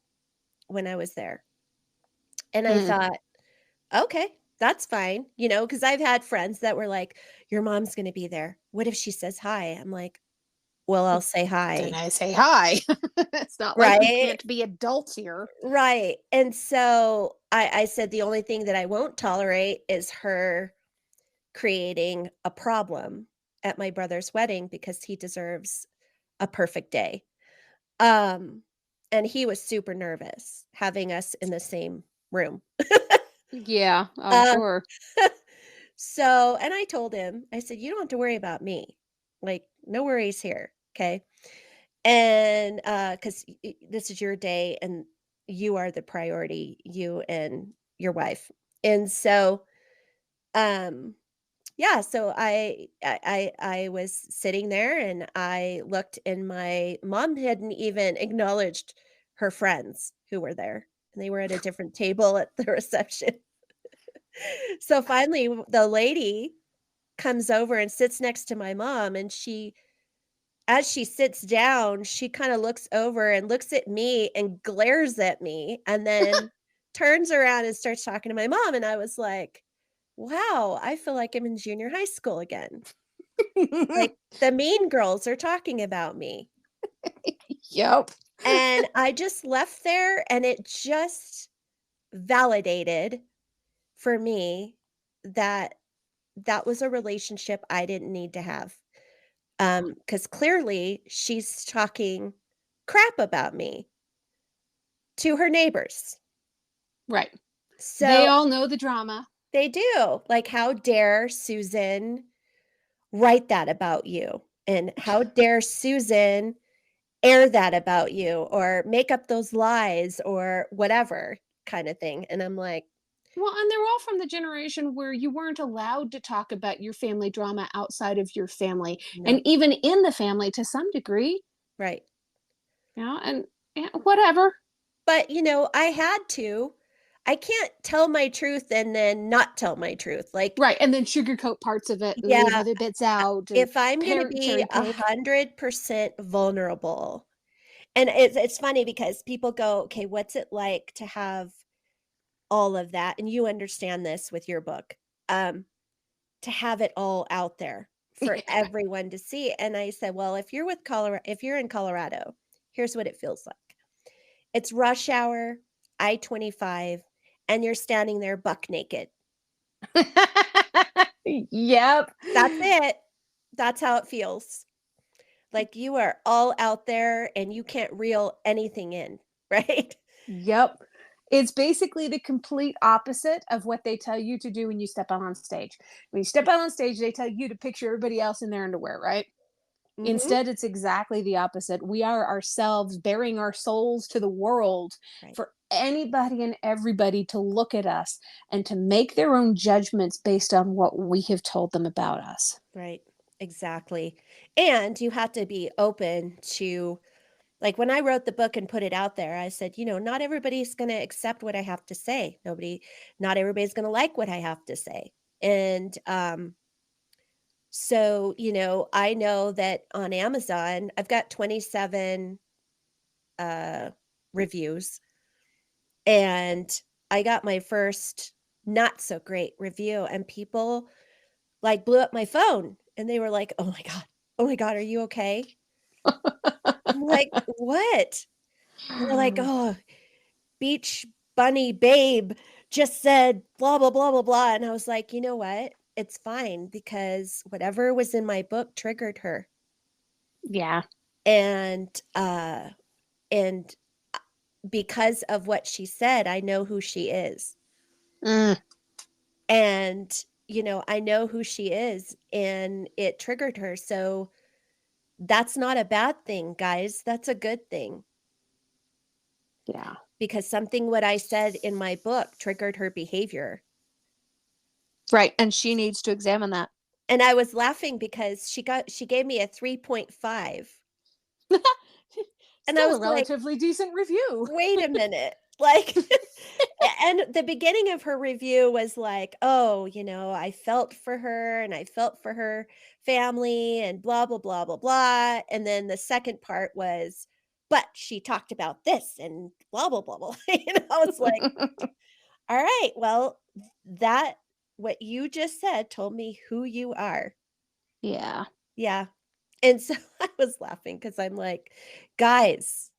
when I was there. And I Mm. thought, okay, that's fine, because I've had friends that were like, your mom's going to be there. What if she says hi? I'm like, well, I'll say Then hi. I say hi. It's not like we Right. can't be adults here. Right. And so I said the only thing that I won't tolerate is her creating a problem at my brother's wedding because he deserves a perfect day. And he was super nervous having us in the same room. Yeah, I'm Uh, sure. so, and I told him, I said, you don't have to worry about me. Like, no worries here. Okay. And because this is your day and you are the priority, you and your wife. And so, yeah, so I was sitting there and I looked and my mom hadn't even acknowledged her friends who were there. And they were at a different table at the reception. So finally the lady comes over and sits next to my mom, and as she sits down, she kind of looks over and looks at me and glares at me and then turns around and starts talking to my mom. And I was like, wow, I feel like I'm in junior high school again. Like the mean girls are talking about me. Yep. And I just left there and it just validated for me that that was a relationship I didn't need to have. Because clearly she's talking crap about me to her neighbors. Right. They So all know the drama. they do. Like, how dare Susan write that about you? And how dare Susan air that about you or make up those lies or whatever kind of thing. And I'm like, Well, and they're all from the generation where you weren't allowed to talk about your family drama outside of your family and no, even in the family to some degree. right. Yeah, and yeah, whatever. But, I I can't tell my truth and then not tell my truth. Like, Right, and then sugarcoat parts of it and leave yeah, other bits out and if I'm going to be cherry pick. 100% vulnerable, and it's funny because people go, okay, what's it like to have all of that? And you understand this with your book, to have it all out there for Yeah. everyone to see. And I said, well, if you're in Colorado, here's what it feels like. It's rush hour, I-25, and you're standing there buck naked. Yep. That's it. That's how it feels. Like you are all out there and you can't reel anything in, right? Yep. It's basically the complete opposite of what they tell you to do when you step out on stage. When you step out on stage, they tell you to picture everybody else in their underwear, right? Mhm. Instead, it's exactly the opposite. We are ourselves bearing our souls to the world Right. for anybody and everybody to look at us and to make their own judgments based on what we have told them about us. Right. Exactly. And you have to be open to, like, when I wrote the book and put it out there, I said, not everybody's going to accept what I have to say. Not everybody's going to like what I have to say. And so, I know that on Amazon, I've got 27 uh reviews, and I got my first not so great review, and people like blew up my phone and they were like, "Oh my god. Oh my god, are you okay?" I'm like, "What?" And they're like, "Oh, beach bunny babe just said blah blah blah blah blah." And I was like, "You know what? It's fine because whatever was in my book triggered her." Yeah. And and because of what she said, I know who she is. Mm, And I know who she is and it triggered her. So that's not a bad thing, guys. That's a good thing, yeah. because something what I said in my book triggered her behavior. Right. And she needs to examine that. And I was laughing because she gave me a 3.5. And I Still was a like, relatively decent review. "Wait a minute." Like, and the beginning of her review was like, "Oh, I felt for her and I felt for her family and blah blah blah blah blah." And then the second part was, "But she talked about this and blah blah blah blah." I was like, "All right, well, that what you just said told me who you are." Yeah. Yeah. And so I was laughing because I'm like, "Guys,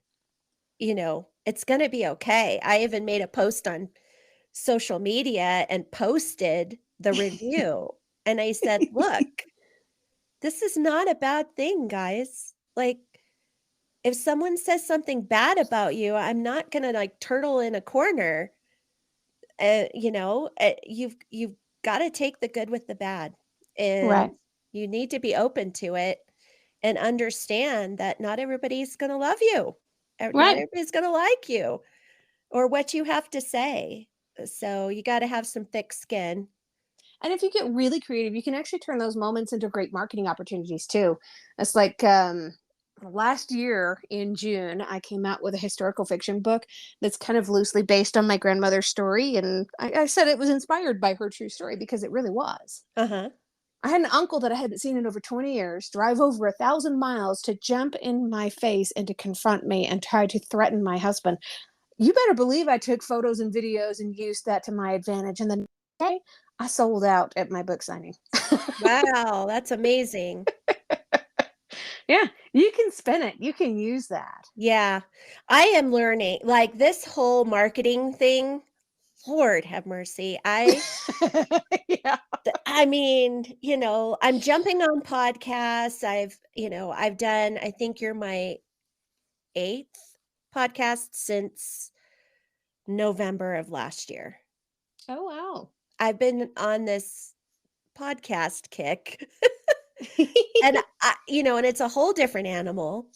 it's going to be okay." I even made a post on social media and posted the review. And I said, "Look, this is not a bad thing, guys. Like, if someone says something bad about you, I'm not going to like turtle in a corner. You've got to take the good with the bad, Right. and you need to be open to it and understand that not everybody's going to love you. Not Right. everybody's going to like you or what you have to say. So you got to have some thick skin." And if you get really creative, you can actually turn those moments into great marketing opportunities too. It's like last year in June, I came out with a historical fiction book that's kind of loosely based on my grandmother's story. And I said it was inspired by her true story because it really was. Uh-huh. I had an uncle that I hadn't seen in over 20 years drive over 1,000 miles to jump in my face and to confront me and try to threaten my husband. You better believe I took photos and videos and used that to my advantage. And then day, I sold out at my book signing. Wow, that's amazing. Yeah, you can spin it. You can use that. Yeah. I am learning, like, this whole marketing thing, Lord have mercy. Yeah. I mean, I'm jumping on podcasts. I've done, I think you're my 8th podcast since November of last year. Oh, wow. I've been on this podcast kick. And and it's a whole different animal.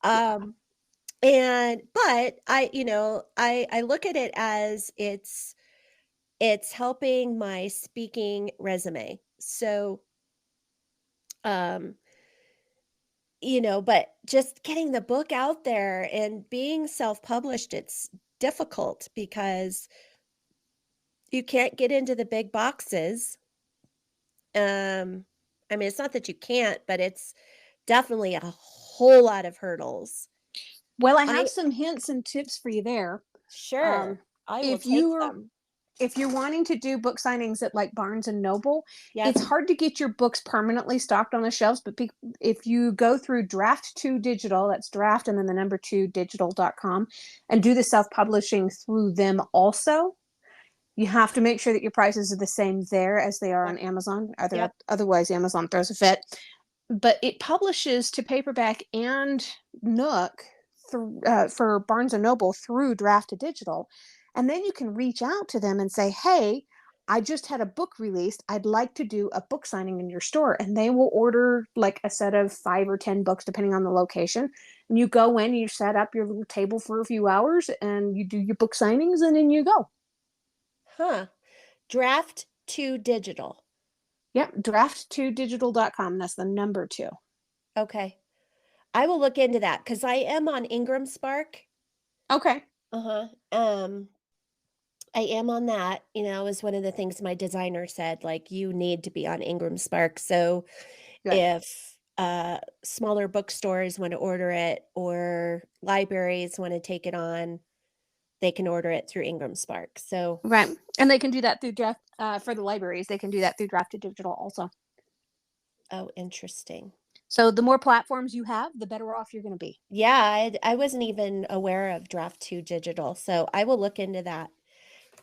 Yeah. Um but I look at it as it's helping my speaking resume. So, um, but just getting the book out there and being self-published, it's difficult because You can't get into the big boxes. I mean, it's not that you can't, but it's definitely a whole lot of hurdles. Well, I I have some hints and tips for you there. Sure, Um, I will if take you're them. if you're wanting to do book signings at like Barnes and Noble, Yep. it's hard to get your books permanently stocked on the shelves. But if you go through Draft 2 Digital, that's draft and then the number 2 digital.com, and do the self publishing through them also, you have to make sure that your prices are the same there as they are Yep. on Amazon. Yep. Otherwise, Amazon throws a fit. But it publishes to paperback and Nook for Barnes and Noble through Draft to Digital, and then you can reach out to them and say, "Hey, I just had a book released. I'd like to do a book signing in your store," and they will order like a set of 5 or 10 books, depending on the location. And you go in, you set up your little table for a few hours, and you do your book signings, and then you go. Huh. Draft to digital. Yep, draft2digital.com. That's the number 2. Okay. I will look into that because I am on Ingram Spark. Okay. Uh-huh. I am on that, is one of the things my designer said, like, you need to be on Ingram Spark. So Good. if smaller bookstores want to order it or libraries want to take it on, they can order it through Ingram Spark. So Right. And they can do that through draft for the libraries. They can do that through Draft to Digital also. oh, interesting. So the more platforms you have, the better off you're going to be. Yeah, I wasn't even aware of Draft 2 Digital, so I will look into that.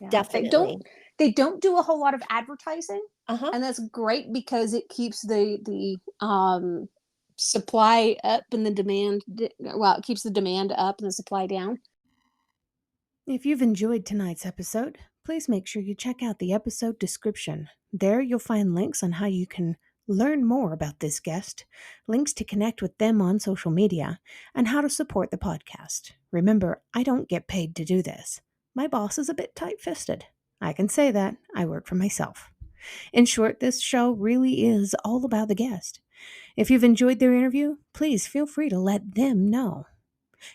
Yeah. Definitely. They don't do a whole lot of advertising, Uh-huh. and that's great because it keeps the supply up and the demand it keeps the demand up and the supply down. If you've enjoyed tonight's episode, please make sure you check out the episode description. There you'll find links on how you can learn more about this guest, links to connect with them on social media, and how to support the podcast. Remember, I don't get paid to do this. My boss is a bit tight-fisted. I can say that. I work for myself. In short, this show really is all about the guest. If you've enjoyed their interview, please feel free to let them know.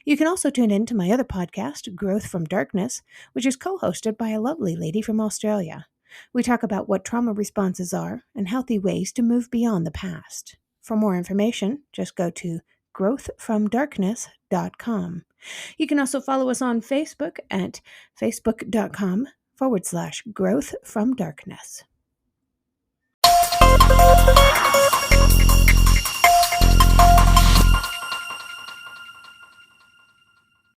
You can also tune in to my other podcast, Growth from Darkness, which is co-hosted by a lovely lady from Australia. We talk about what trauma responses are and healthy ways to move beyond the past. For more information, just go to growthfromdarkness.com. You can also follow us on Facebook at facebook.com/growthfromdarkness.